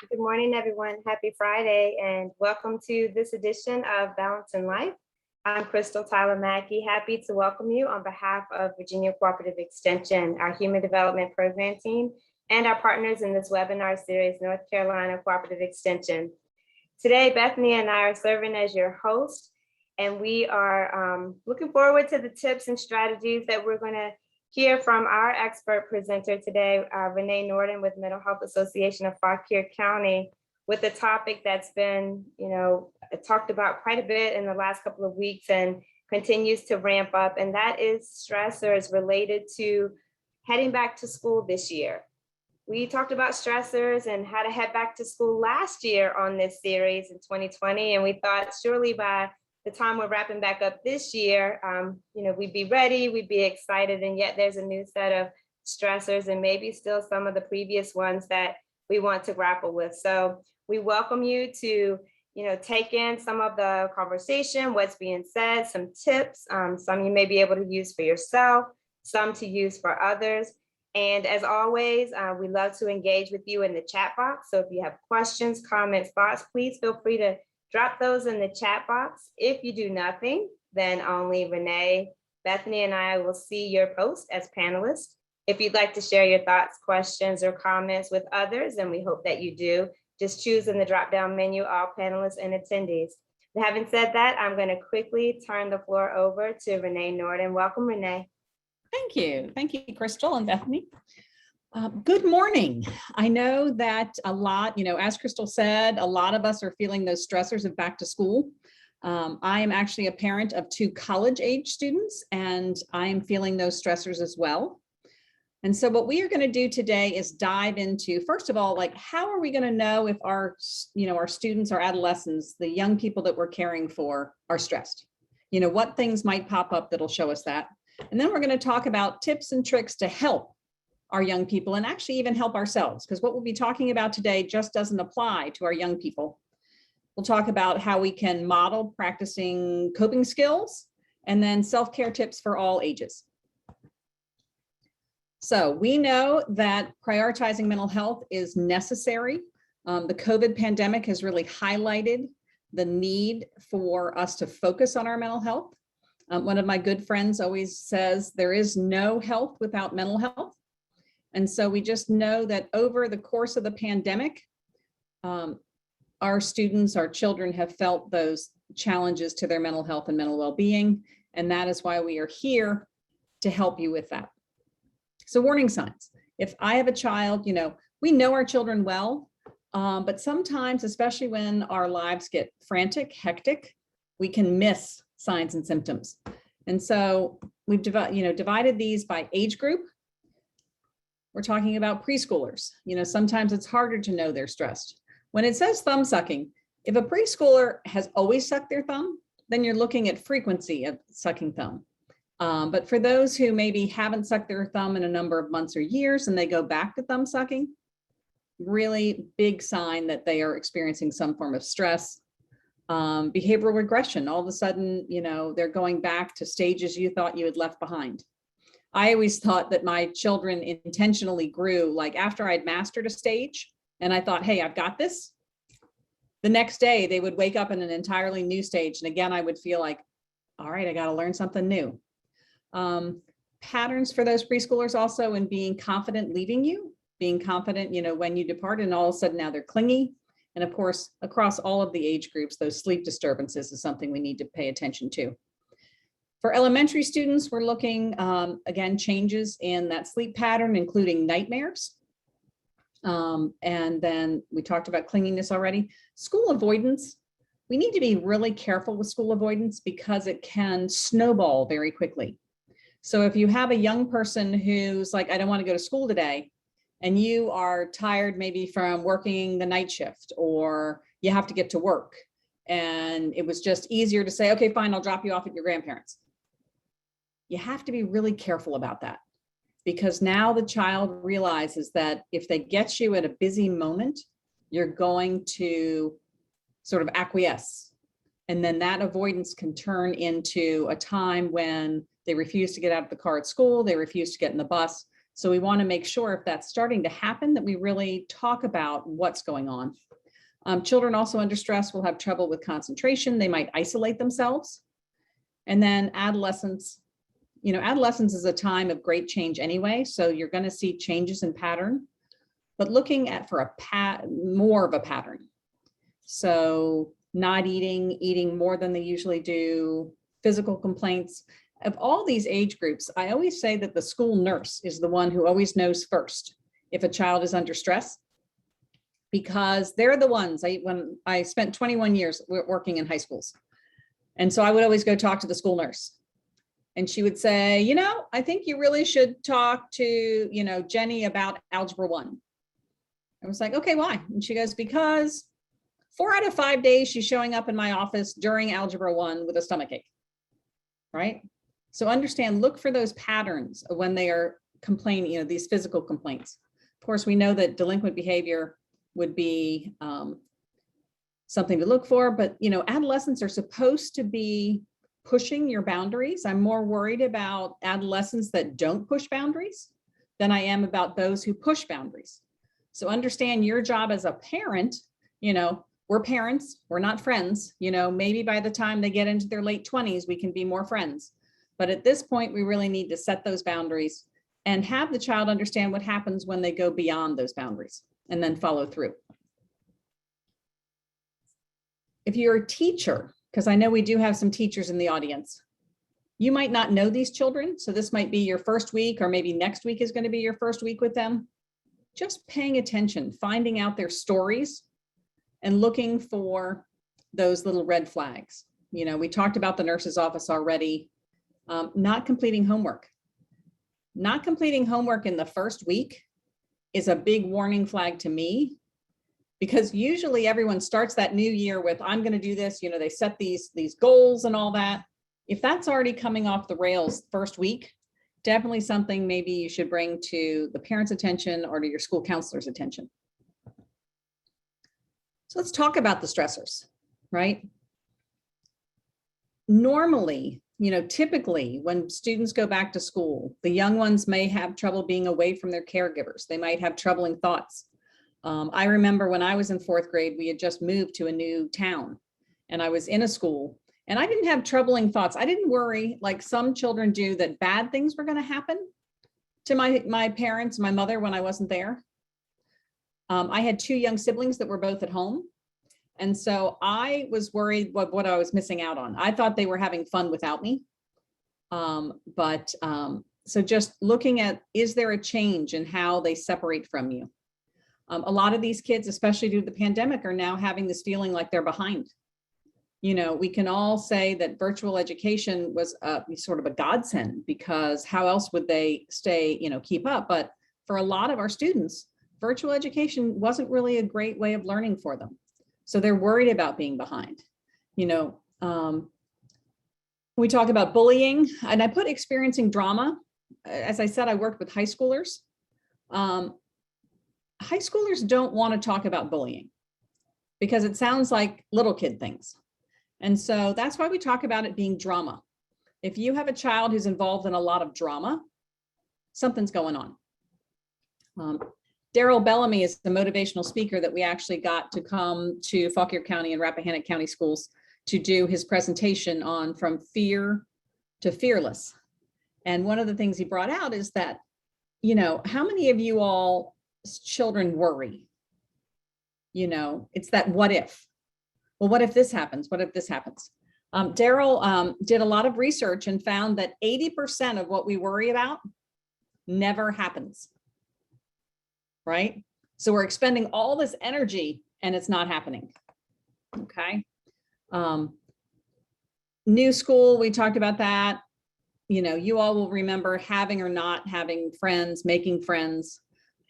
Good morning, everyone. Happy Friday, and welcome to this edition of Balance in Life. I'm Crystal Tyler Mackey, happy to welcome you on behalf of Virginia Cooperative Extension, our Human Development Program team, and our partners in this webinar series, North Carolina Cooperative Extension. Today, Bethany and I are serving as your host, and we are looking forward to the tips and strategies that we're going to hear from our expert presenter today, Renee Norden with Mental Health Association of Fauquier County, with a topic that's been, talked about quite a bit in the last couple of weeks and continues to ramp up, and that is stressors related to heading back to school this year. We talked about stressors and how to head back to school last year on this series in 2020, and we thought surely by the time we're wrapping back up this year, we'd be ready, we'd be excited, and yet there's a new set of stressors and maybe still some of the previous ones that we want to grapple with. So we welcome you to, take in some of the conversation, what's being said, some tips, some you may be able to use for yourself, some to use for others. And as always, we love to engage with you in the chat box. So if you have questions, comments, thoughts, please feel free to drop those in the chat box. If you do nothing, then only Renee, Bethany, and I will see your post as panelists. If you'd like to share your thoughts, questions, or comments with others, and we hope that you do, just choose in the drop-down menu all panelists and attendees. Having said that, I'm going to quickly turn the floor over to Renee Norden. Welcome, Renee. Thank you. Thank you, Crystal and Bethany. Good morning. I know that a lot, as Crystal said, a lot of us are feeling those stressors of back to school. I am actually a parent of 2 college-age students, and I am feeling those stressors as well. And so what we are going to do today is dive into, first of all, how are we going to know if our students, our adolescents, the young people that we're caring for are stressed? What things might pop up that'll show us that? And then we're going to talk about tips and tricks to help our young people and actually even help ourselves, because what we'll be talking about today just doesn't apply to our young people. We'll talk about how we can model practicing coping skills and then self-care tips for all ages. So we know that prioritizing mental health is necessary. The COVID pandemic has really highlighted the need for us to focus on our mental health. One of my good friends always says there is no health without mental health. And so we just know that over the course of the pandemic, our students, our children have felt those challenges to their mental health and mental well-being. And that is why we are here to help you with that. So warning signs. If I have a child, we know our children well, but sometimes, especially when our lives get frantic, hectic, we can miss signs and symptoms. And so we've divided these by age group. We're talking about preschoolers. Sometimes it's harder to know they're stressed. When it says thumb sucking, if a preschooler has always sucked their thumb, then you're looking at frequency of sucking thumb. But for those who maybe haven't sucked their thumb in a number of months or years and they go back to thumb sucking, really big sign that they are experiencing some form of stress. Behavioral regression, all of a sudden, they're going back to stages you thought you had left behind. I always thought that my children intentionally grew, after I'd mastered a stage and I thought, hey, I've got this. The next day they would wake up in an entirely new stage. And again, I would feel like, all right, I got to learn something new. Patterns for those preschoolers also in being confident leaving you, being confident, when you depart, and all of a sudden now they're clingy. And of course, across all of the age groups, those sleep disturbances is something we need to pay attention to. For elementary students, we're looking, again, changes in that sleep pattern, including nightmares. And then we talked about clinginess already. School avoidance. We need to be really careful with school avoidance because it can snowball very quickly. So if you have a young person who's like, I don't want to go to school today, and you are tired maybe from working the night shift, or you have to get to work, and it was just easier to say, okay, fine, I'll drop you off at your grandparents'. You have to be really careful about that, because now the child realizes that if they get you at a busy moment, you're going to sort of acquiesce. And then that avoidance can turn into a time when they refuse to get out of the car at school, they refuse to get in the bus. So we want to make sure if that's starting to happen, that we really talk about what's going on. Children also under stress will have trouble with concentration. They might isolate themselves. And then adolescence, adolescence is a time of great change anyway. So you're going to see changes in pattern, but looking at for more of a pattern. So not eating more than they usually do, physical complaints. Of all these age groups, I always say that the school nurse is the one who always knows first if a child is under stress, because they're the ones. When I spent 21 years working in high schools. And so I would always go talk to the school nurse. And she would say, I think you really should talk to, Jenny about Algebra 1. I was like, okay, why? And she goes, because 4 out of 5 days she's showing up in my office during Algebra 1 with a stomachache, right? So understand, look for those patterns of when they are complaining, these physical complaints. Of course, we know that delinquent behavior would be something to look for, but adolescents are supposed to be pushing your boundaries. I'm more worried about adolescents that don't push boundaries than I am about those who push boundaries. So understand your job as a parent, we're parents, we're not friends, maybe by the time they get into their late 20s, we can be more friends. But at this point, we really need to set those boundaries and have the child understand what happens when they go beyond those boundaries and then follow through. If you're a teacher, because I know we do have some teachers in the audience, you might not know these children. So this might be your first week, or maybe next week is going to be your first week with them. Just paying attention, finding out their stories and looking for those little red flags. We talked about the nurse's office already. Not completing homework. Not completing homework in the first week is a big warning flag to me, because usually everyone starts that new year with, I'm going to do this. They set these goals and all that. If that's already coming off the rails first week, definitely something maybe you should bring to the parents' attention or to your school counselor's attention. So let's talk about the stressors, right? Normally, typically when students go back to school, the young ones may have trouble being away from their caregivers. They might have troubling thoughts. I remember when I was in 4th grade, we had just moved to a new town and I was in a school and I didn't have troubling thoughts. I didn't worry like some children do that bad things were going to happen to my parents, my mother, when I wasn't there. I had 2 young siblings that were both at home. And so I was worried what I was missing out on. I thought they were having fun without me. So just looking at, is there a change in how they separate from you? A lot of these kids, especially due to the pandemic, are now having this feeling like they're behind. We can all say that virtual education was sort of a godsend, because how else would they keep up? But for a lot of our students, virtual education wasn't really a great way of learning for them. So they're worried about being behind. We talk about bullying, and I put experiencing drama. As I said, I worked with high schoolers. High schoolers don't want to talk about bullying because it sounds like little kid things. And so that's why we talk about it being drama. If you have a child who's involved in a lot of drama, something's going on. Daryl Bellamy is the motivational speaker that we actually got to come to Fauquier County and Rappahannock County schools to do his presentation on From Fear to Fearless. And one of the things he brought out is that, how many of you all children worry? It's that what if? Well, what if this happens? What if this happens? Daryl did a lot of research and found that 80% of what we worry about never happens. Right? So we're expending all this energy and it's not happening. Okay. New school, we talked about that. You all will remember having or not having friends, making friends.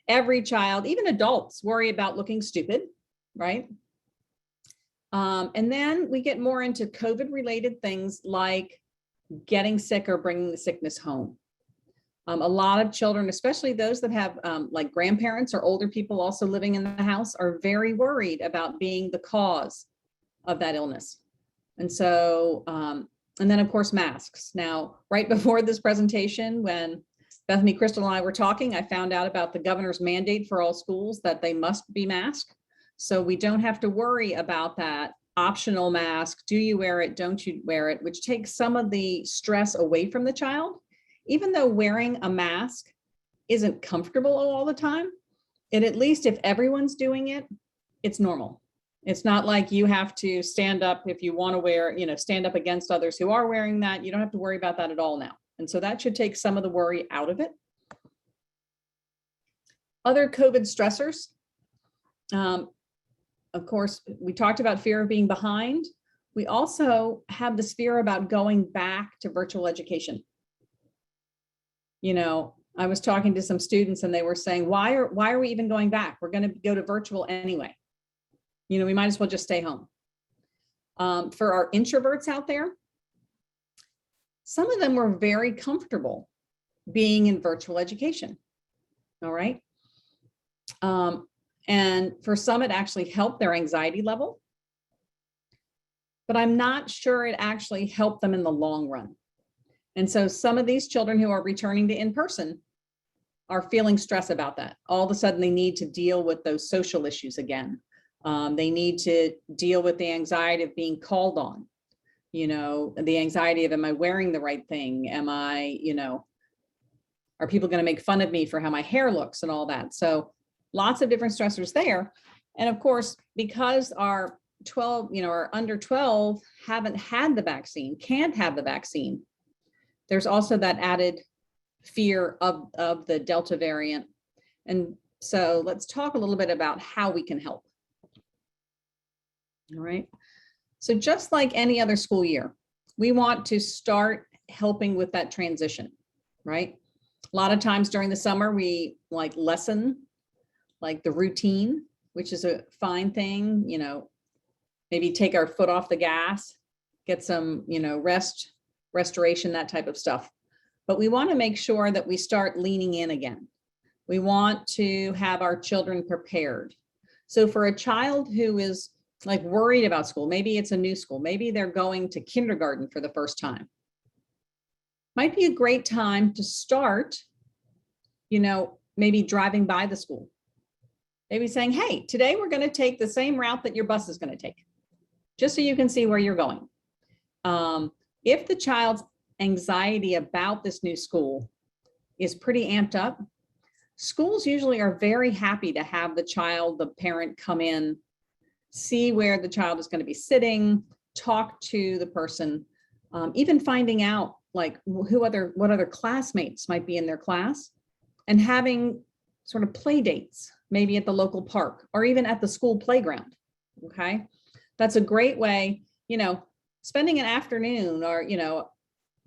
Every child, even adults, worry about looking stupid, right? And then we get more into COVID-related things like getting sick or bringing the sickness home. A lot of children, especially those that have like grandparents or older people also living in the house, are very worried about being the cause of that illness. And so, and then of course, masks. Now, right before this presentation, when Bethany, Crystal, and I were talking. I found out about the governor's mandate for all schools that they must be masked. So we don't have to worry about that optional mask. Do you wear it? Don't you wear it? Which takes some of the stress away from the child. Even though wearing a mask isn't comfortable all the time, and at least if everyone's doing it, it's normal. It's not like you have to stand up if you want to wear, stand up against others who are wearing that. You don't have to worry about that at all now. And so that should take some of the worry out of it. Other COVID stressors. Of course, we talked about fear of being behind. We also have this fear about going back to virtual education. I was talking to some students and they were saying, why are we even going back? We're going to go to virtual anyway. We might as well just stay home. For our introverts out there, some of them were very comfortable being in virtual education. All right. And for some, it actually helped their anxiety level. But I'm not sure it actually helped them in the long run. And so some of these children who are returning to in-person are feeling stress about that. All of a sudden, they need to deal with those social issues again. They need to deal with the anxiety of being called on, the anxiety of, am I wearing the right thing? Am I, are people going to make fun of me for how my hair looks and all that? So lots of different stressors there. And of course, because our 12, our under 12 haven't had the vaccine, can't have the vaccine, there's also that added fear of the Delta variant. And so let's talk a little bit about how we can help. All right. So just like any other school year, we want to start helping with that transition, right? A lot of times during the summer, we lessen the routine, which is a fine thing, maybe take our foot off the gas, get some, restoration, that type of stuff. But we want to make sure that we start leaning in again. We want to have our children prepared. So for a child who is worried about school, maybe it's a new school, maybe they're going to kindergarten for the first time, might be a great time to start, maybe driving by the school, maybe saying, hey, today we're going to take the same route that your bus is going to take, just so you can see where you're going. If the child's anxiety about this new school is pretty amped up, schools usually are very happy to have the parent come in, see where the child is going to be sitting, talk to the person, even finding out what other classmates might be in their class, and having sort of play dates, maybe at the local park or even at the school playground. Okay. That's a great way, spending an afternoon or,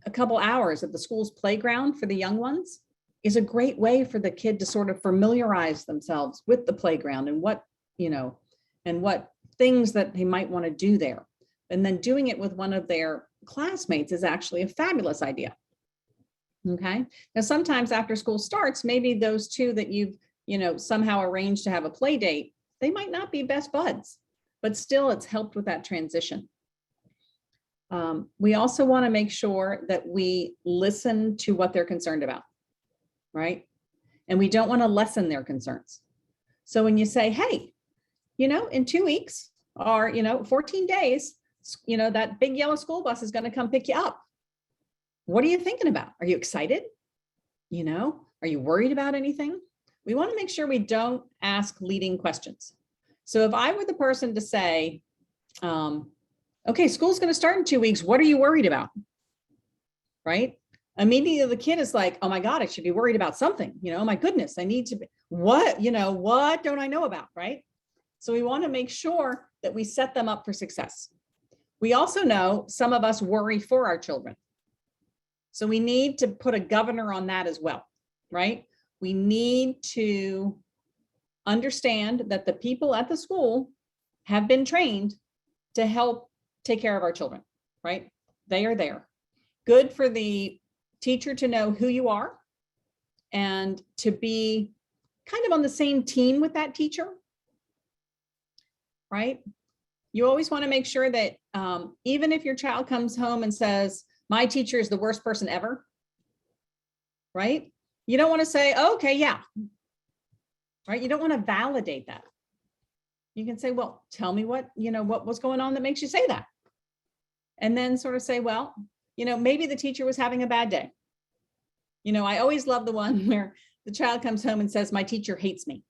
a couple hours at the school's playground for the young ones is a great way for the kid to sort of familiarize themselves with the playground and what things that they might want to do there. And then doing it with one of their classmates is actually a fabulous idea. Okay. Now, sometimes after school starts, maybe those two that you've, somehow arranged to have a play date, they might not be best buds, but still it's helped with that transition. We also want to make sure that we listen to what they're concerned about, right? And we don't want to lessen their concerns. So when you say, hey, in 2 weeks or, 14 days, that big yellow school bus is going to come pick you up. What are you thinking about? Are you excited? Are you worried about anything? We want to make sure we don't ask leading questions. So if I were the person to say, okay, school's going to start in 2 weeks. What are you worried about? Right? Immediately the kid is like, oh my God, I should be worried about something. Oh my goodness, I need to be, what don't I know about? Right? So we want to make sure that we set them up for success. We also know some of us worry for our children. So we need to put a governor on that as well, right? We need to understand that the people at the school have been trained to help take care of our children, right? They are there. Good for the teacher to know who you are and to be kind of on the same team with that teacher, right? You always want to make sure that even if your child comes home and says, my teacher is the worst person ever, right? You don't want to say, oh, okay, yeah, right? You don't want to validate that. You can say, well, tell me what was going on that makes you say that. And then sort of say, well, maybe the teacher was having a bad day. I always love the one where the child comes home and says, my teacher hates me.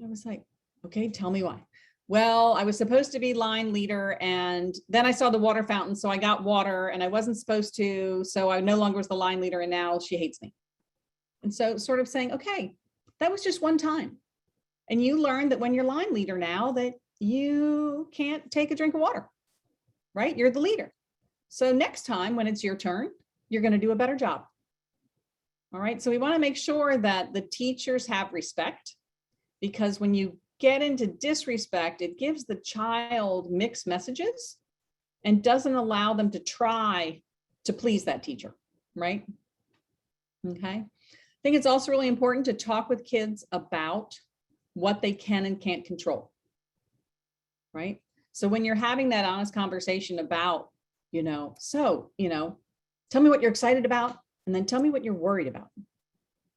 I was like, okay, tell me why. Well, I was supposed to be line leader, and then I saw the water fountain, so I got water, and I wasn't supposed to, so I no longer was the line leader, and now she hates me. And so sort of saying, okay, that was just one time. And you learn that when you're line leader now that you can't take a drink of water, right? You're the leader. So next time when it's your turn, you're going to do a better job. All right. So we want to make sure that the teachers have respect, because when you get into disrespect, it gives the child mixed messages and doesn't allow them to try to please that teacher, right? Okay. I think it's also really important to talk with kids about what they can and can't control, right? So when you're having that honest conversation about, tell me what you're excited about, and then tell me what you're worried about.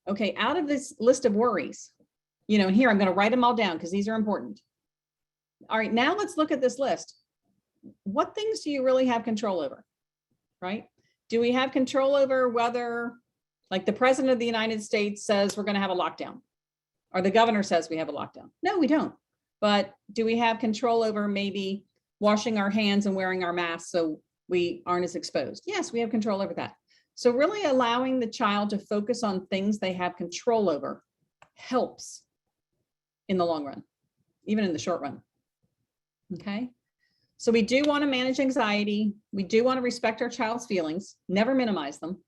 Okay, out of this list of worries, and here I'm going to write them all down because these are important. All right, now let's look at this list. What things do you really have control over, right? Do we have control over whether, like, the president of the United States says we're going to have a lockdown, or the governor says we have a lockdown? No, we don't. But do we have control over maybe washing our hands and wearing our masks so we aren't as exposed? Yes, we have control over that. So really allowing the child to focus on things they have control over helps in the long run, even in the short run. Okay. So we do want to manage anxiety. We do want to respect our child's feelings, never minimize them.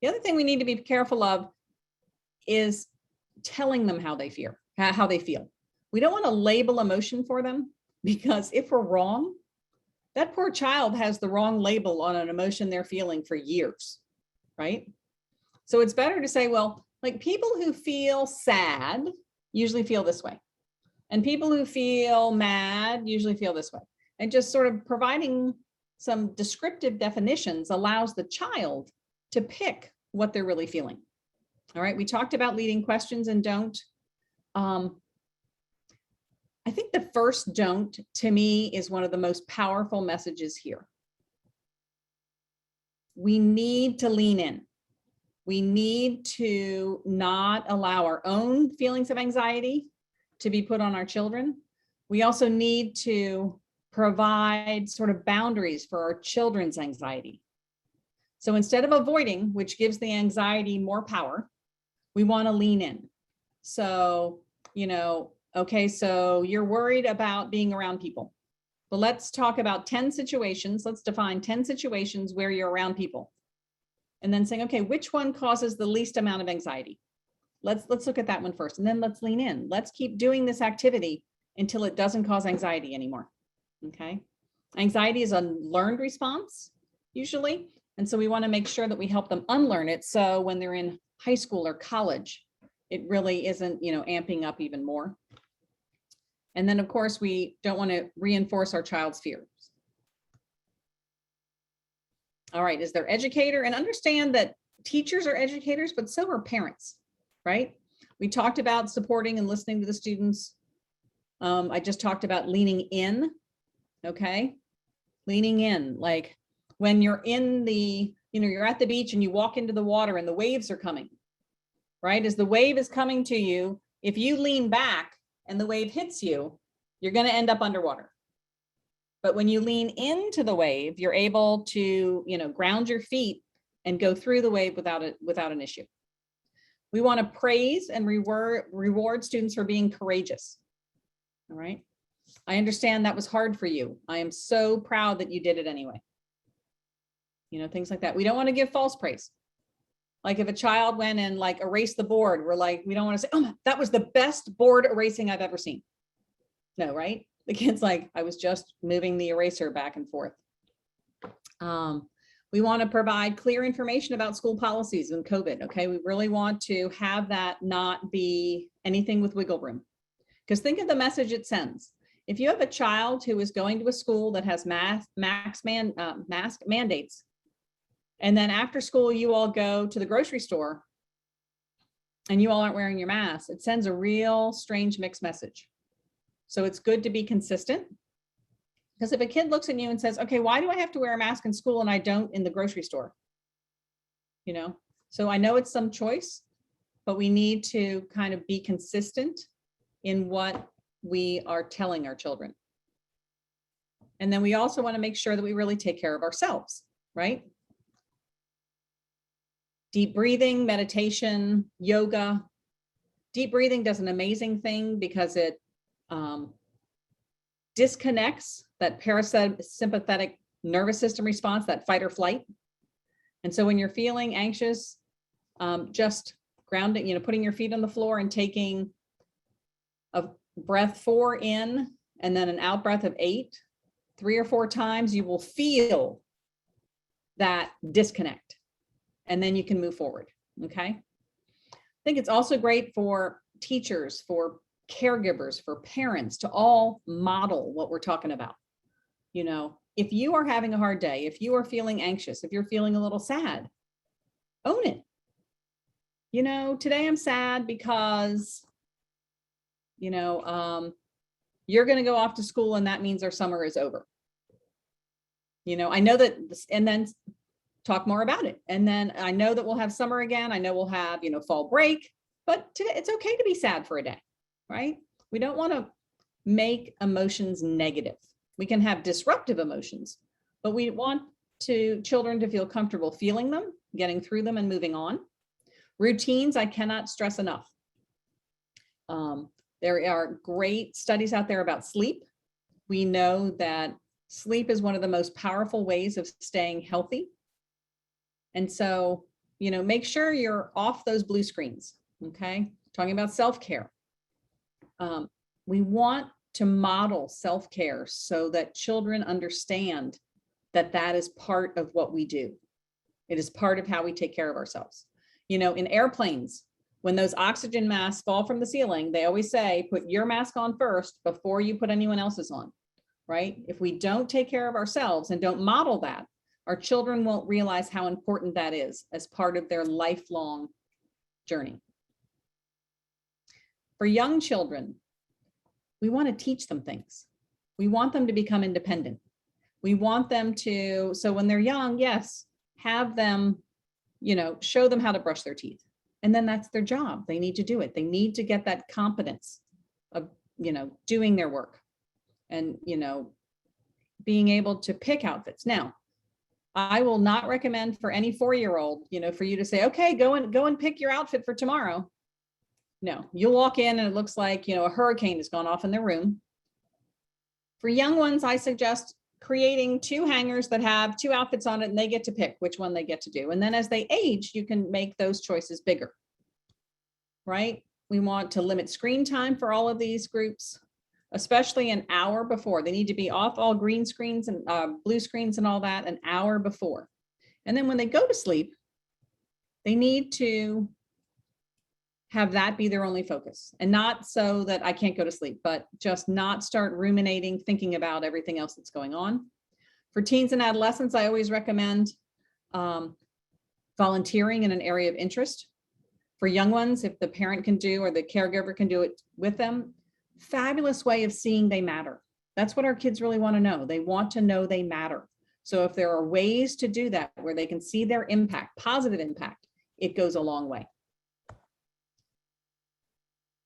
The other thing we need to be careful of is telling them how they feel. We don't want to label emotion for them, because if we're wrong, that poor child has the wrong label on an emotion they're feeling for years, right? So it's better to say, well, like, people who feel sad usually feel this way, and people who feel mad usually feel this way. And just sort of providing some descriptive definitions allows the child to pick what they're really feeling. All right, we talked about leading questions and don't. I think the first don't, to me, is one of the most powerful messages here. We need to lean in. We need to not allow our own feelings of anxiety to be put on our children. We also need to provide sort of boundaries for our children's anxiety. So instead of avoiding, which gives the anxiety more power, we want to lean in. So, okay, so you're worried about being around people. But let's talk about 10 situations. Let's define 10 situations where you're around people. And then saying, okay, which one causes the least amount of anxiety? Let's look at that one first, and then let's lean in. Let's keep doing this activity until it doesn't cause anxiety anymore. Okay. Anxiety is a learned response usually. And so we want to make sure that we help them unlearn it. So when they're in high school or college, it really isn't, amping up even more. And then of course, we don't want to reinforce our child's fears. All right, is their educator, and understand that teachers are educators, but so are parents, right? We talked about supporting and listening to the students. I just talked about leaning in, okay? Leaning in, like when you're in the, you're at the beach and you walk into the water and the waves are coming, right? As the wave is coming to you, if you lean back and the wave hits you, you're going to end up underwater. But when you lean into the wave, you're able to, ground your feet and go through the wave without an issue. We want to praise and reward students for being courageous. All right. I understand that was hard for you. I am so proud that you did it anyway. Things like that. We don't want to give false praise. Like if a child went and erased the board, we don't want to say, oh, that was the best board erasing I've ever seen. No, right? The kid's like, I was just moving the eraser back and forth. We want to provide clear information about school policies and COVID. Okay. We really want to have that not be anything with wiggle room. Because think of the message it sends. If you have a child who is going to a school that has mask mandates, and then after school, you all go to the grocery store and you all aren't wearing your mask, it sends a real strange mixed message. So it's good to be consistent. Because if a kid looks at you and says, okay, why do I have to wear a mask in school and I don't in the grocery store? You know, so I know it's some choice, but we need to kind of be consistent in what we are telling our children. And then we also want to make sure that we really take care of ourselves, right? Deep breathing, meditation, yoga. Deep breathing does an amazing thing because it disconnects that parasympathetic nervous system response, that fight or flight. And so when you're feeling anxious, just grounding, putting your feet on the floor and taking a breath 4 in and then an out breath of 8, 3 or 4 times, you will feel that disconnect. And then you can move forward. Okay. I think it's also great for teachers, for caregivers, for parents to all model what we're talking about. If you are having a hard day, if you are feeling anxious, if you're feeling a little sad, own it. Today I'm sad because, you're going to go off to school and that means our summer is over. I know that, and then talk more about it. And then I know that we'll have summer again. I know we'll have, fall break, but today it's okay to be sad for a day, right? We don't want to make emotions negative. We can have disruptive emotions, but we want children to feel comfortable feeling them, getting through them and moving on. Routines, I cannot stress enough. There are great studies out there about sleep. We know that sleep is one of the most powerful ways of staying healthy. And so, make sure you're off those blue screens, okay? Talking about self-care. We want to model self-care so that children understand that that is part of what we do. It is part of how we take care of ourselves. In airplanes, when those oxygen masks fall from the ceiling, they always say, put your mask on first before you put anyone else's on, right? If we don't take care of ourselves and don't model that, our children won't realize how important that is as part of their lifelong journey. For young children, we want to teach them things. We want them to become independent. We want them to, so when they're young, yes, have them, show them how to brush their teeth. And then that's their job. They need to do it. They need to get that competence of, doing their work and, being able to pick outfits. Now, I will not recommend for any 4-year-old, for you to say, okay, go and pick your outfit for tomorrow. No, you'll walk in and it looks like, a hurricane has gone off in their room. For young ones, I suggest creating 2 hangers that have 2 outfits on it and they get to pick which one they get to do. And then as they age, you can make those choices bigger, right? We want to limit screen time for all of these groups, especially an hour before. They need to be off all green screens and blue screens and all that an hour before. And then when they go to sleep, they need to have that be their only focus, and not so that I can't go to sleep, but just not start ruminating, thinking about everything else that's going on. For teens and adolescents, I always recommend volunteering in an area of interest. For young ones, if the parent can do or the caregiver can do it with them, fabulous way of seeing they matter. That's what our kids really want to know. They want to know they matter. So if there are ways to do that where they can see their impact, positive impact, it goes a long way.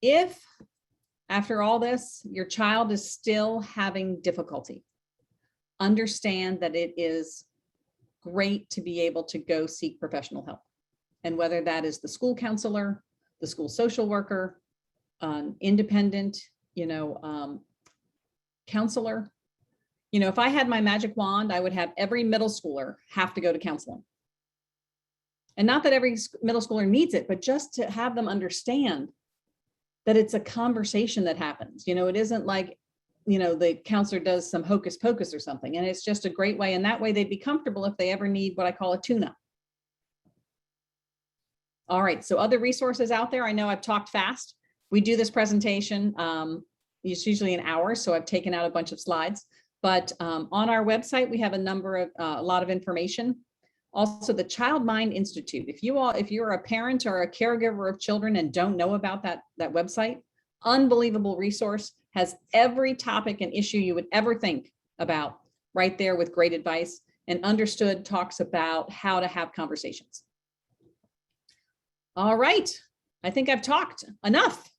If after all this, your child is still having difficulty, understand that it is great to be able to go seek professional help. And whether that is the school counselor, the school social worker, independent, counselor. If I had my magic wand, I would have every middle schooler have to go to counseling. And not that every middle schooler needs it, but just to have them understand that it's a conversation that happens. It isn't like, the counselor does some hocus pocus or something. And it's just a great way. And that way they'd be comfortable if they ever need what I call a tune-up. All right, so other resources out there. I know I've talked fast. We do this presentation, it's usually an hour, so I've taken out a bunch of slides. But on our website, we have a lot of information. Also, the Child Mind Institute. If you're a parent or a caregiver of children and don't know about that website, unbelievable resource, has every topic and issue you would ever think about right there with great advice. And Understood talks about how to have conversations. All right, I think I've talked enough.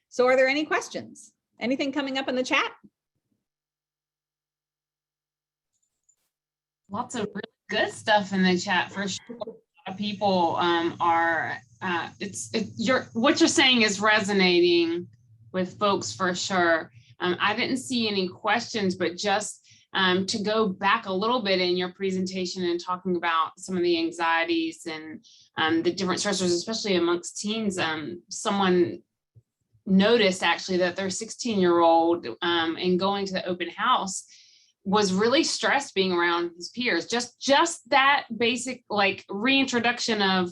So are there any questions? Anything coming up in the chat? Lots of really good stuff in the chat for sure. A lot of people are what you're saying is resonating with folks for sure. I didn't see any questions, but just to go back a little bit in your presentation and talking about some of the anxieties and the different stressors, especially amongst teens. Someone noticed actually that their 16-year-old and going to the open house was really stressed being around his peers. Just that basic like reintroduction of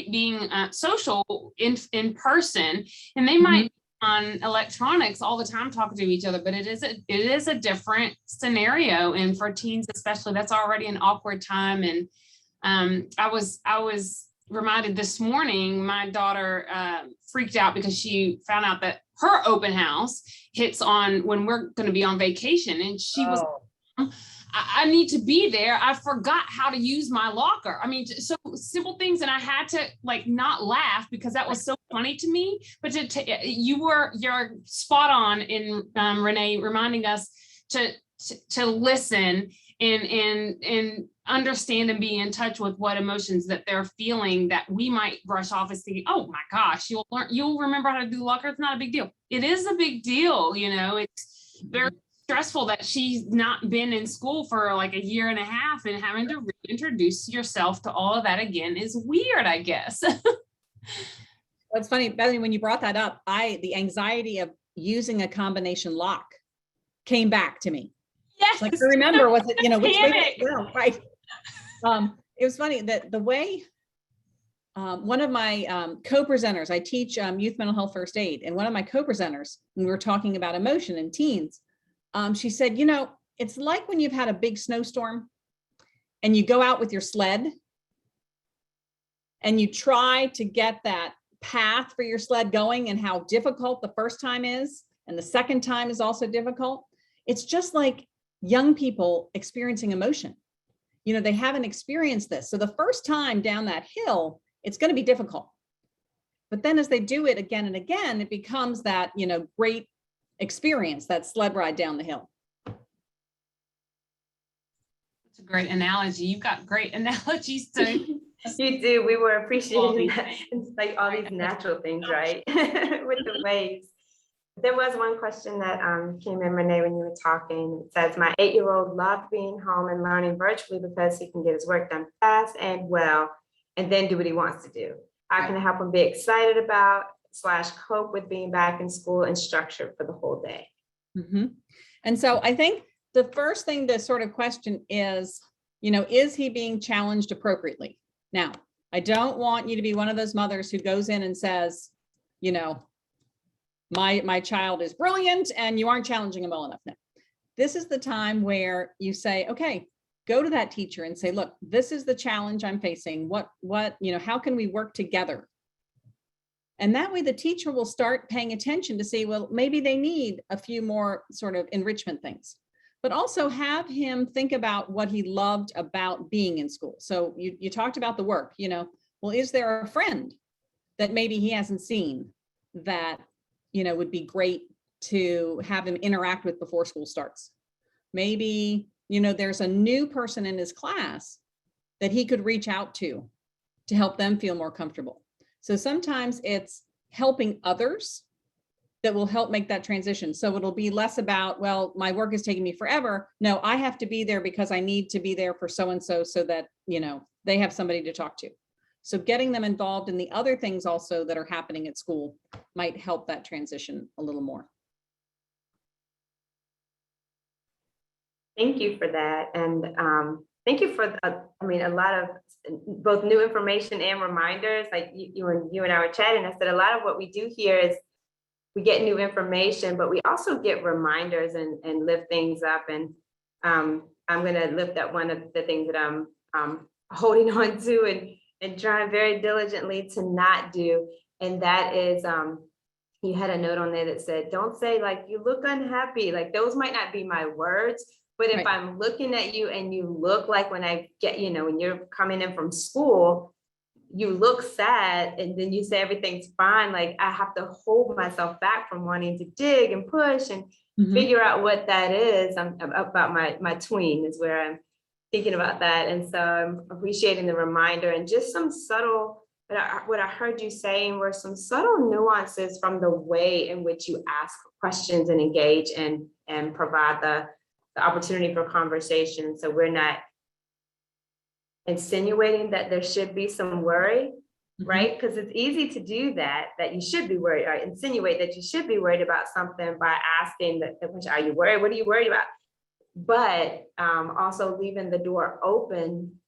being social in person, and they might be on electronics all the time talking to each other, but it is a different scenario, and for teens especially, that's already an awkward time. And I was reminded this morning, my daughter freaked out because she found out that her open house hits on when we're going to be on vacation, and she was, I need to be there. I forgot how to use my locker. I mean, so simple things. And I had to like not laugh because that was so funny to me. But you're spot on in Renee, reminding us to listen and understand and be in touch with what emotions that they're feeling that we might brush off as thinking, oh my gosh, you'll remember how to do the locker. It's not a big deal. It is a big deal. It's very stressful that she's not been in school for like a year and a half, and having to reintroduce yourself to all of that again is weird, I guess. It's funny, Bethany, when you brought that up, the anxiety of using a combination lock came back to me. Yes. Like, I remember, was it, which way? Yeah, right. It was funny that the way one of my co-presenters, I teach youth mental health first aid, and one of my co-presenters, when we were talking about emotion in teens, she said, it's like when you've had a big snowstorm and you go out with your sled and you try to get that path for your sled going, and how difficult the first time is, and the second time is also difficult. It's just like young people experiencing emotion. They haven't experienced this. So the first time down that hill, it's going to be difficult. But then as they do it again and again, it becomes that, great experience, that sled ride down the hill. That's a great analogy. You've got great analogies too. You do. We were appreciating that. It's like all these natural things, right? With the waves. There was one question that came in, Renee, when you were talking. It says, my 8-year-old loved being home and learning virtually because he can get his work done fast and well, and then do what he wants to do. How can I help him be excited about / cope with being back in school and structured for the whole day? And so I think the first thing to sort of question is, is he being challenged appropriately? Now, I don't want you to be one of those mothers who goes in and says, my child is brilliant and you aren't challenging him well enough. No, this is the time where you say, okay, go to that teacher and say, look, this is the challenge I'm facing. How can we work together? And that way the teacher will start paying attention to see, well, maybe they need a few more sort of enrichment things, but also have him think about what he loved about being in school. So you talked about the work, well, is there a friend that maybe he hasn't seen that, would be great to have him interact with before school starts? Maybe, there's a new person in his class that he could reach out to help them feel more comfortable. So sometimes it's helping others that will help make that transition. So it'll be less about, well, my work is taking me forever. No, I have to be there because I need to be there for so-and-so so that, they have somebody to talk to. So getting them involved in the other things also that are happening at school might help that transition a little more. Thank you for that. And thank you for, a lot of both new information and reminders. Like you and I were chatting, I said a lot of what we do here is we get new information, but we also get reminders and lift things up. And I'm going to lift up one of the things that I'm holding on to and trying very diligently to not do. And that is, you had a note on there that said, don't say like, you look unhappy. Like those might not be my words, but if Right. I'm looking at you and you look like when I get, when you're coming in from school, you look sad and then you say everything's fine. Like I have to hold myself back from wanting to dig and push and Mhm. figure out what that is. I'm about my tween is where I'm thinking about that. And so I'm appreciating the reminder and just some subtle, what I heard you saying were some subtle nuances from the way in which you ask questions and engage and provide the opportunity for conversation. So we're not insinuating that there should be some worry, Mhm. right? Because it's easy to do that you should be worried, or insinuate that you should be worried about something by asking the question, are you worried? What are you worried about? But also leaving the door open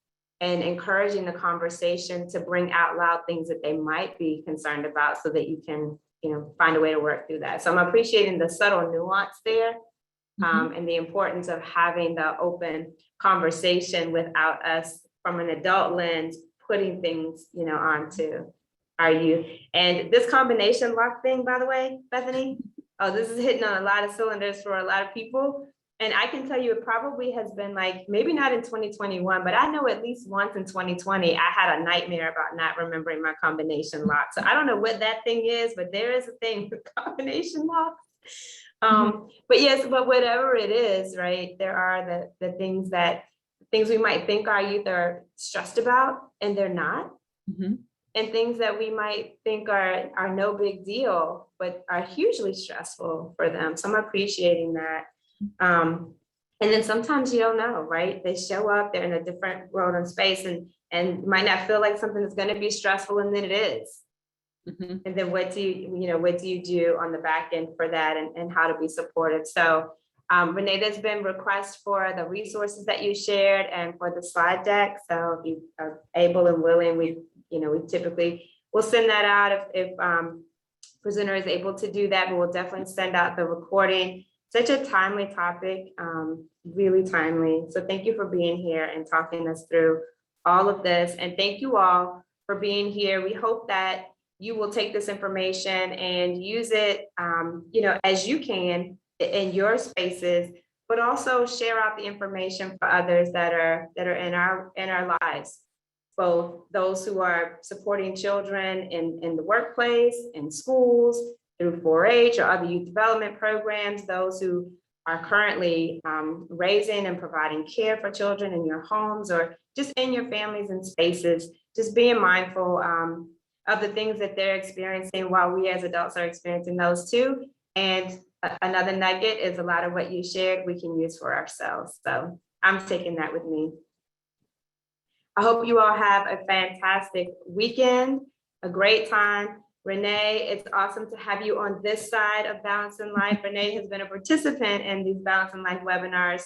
and encouraging the conversation to bring out loud things that they might be concerned about so that you can, find a way to work through that. So I'm appreciating the subtle nuance there. And the importance of having the open conversation without us from an adult lens putting things, onto our youth. And this combination lock thing, by the way, Bethany, this is hitting on a lot of cylinders for a lot of people. And I can tell you, it probably has been like, maybe not in 2021, but I know at least once in 2020, I had a nightmare about not remembering my combination lock. So I don't know what that thing is, but there is a thing with combination lock. But yes, but whatever it is, right, there are the things we might think our youth are stressed about and they're not. Mhm. And things that we might think are no big deal, but are hugely stressful for them. So I'm appreciating that. And then sometimes you don't know, right? They show up, they're in a different world and space and might not feel like something is going to be stressful, and then it is. Mhm. And then what do you do on the back end for that and how to be supportive? So Renee, there's been requests for the resources that you shared and for the slide deck. So if you are able and willing, we typically will send that out if presenter is able to do that, but we'll definitely send out the recording. Such a timely topic, really timely. So thank you for being here and talking us through all of this. And thank you all for being here. We hope that you will take this information and use it, as you can in your spaces, but also share out the information for others that are in our lives. Both those who are supporting children in the workplace, in schools, through 4-H or other youth development programs, those who are currently raising and providing care for children in your homes or just in your families and spaces, just being mindful of the things that they're experiencing while we as adults are experiencing those too. And another nugget is a lot of what you shared we can use for ourselves. So I'm taking that with me. I hope you all have a fantastic weekend, a great time. Renee, it's awesome to have you on this side of Balancing Life. Renee has been a participant in these Balancing Life webinars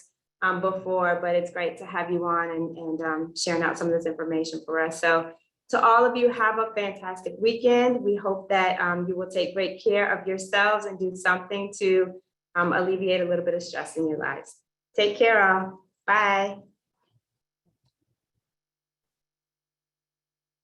before, but it's great to have you on and sharing out some of this information for us. So to all of you, have a fantastic weekend. We hope that you will take great care of yourselves and do something to alleviate a little bit of stress in your lives. Take care all. Bye.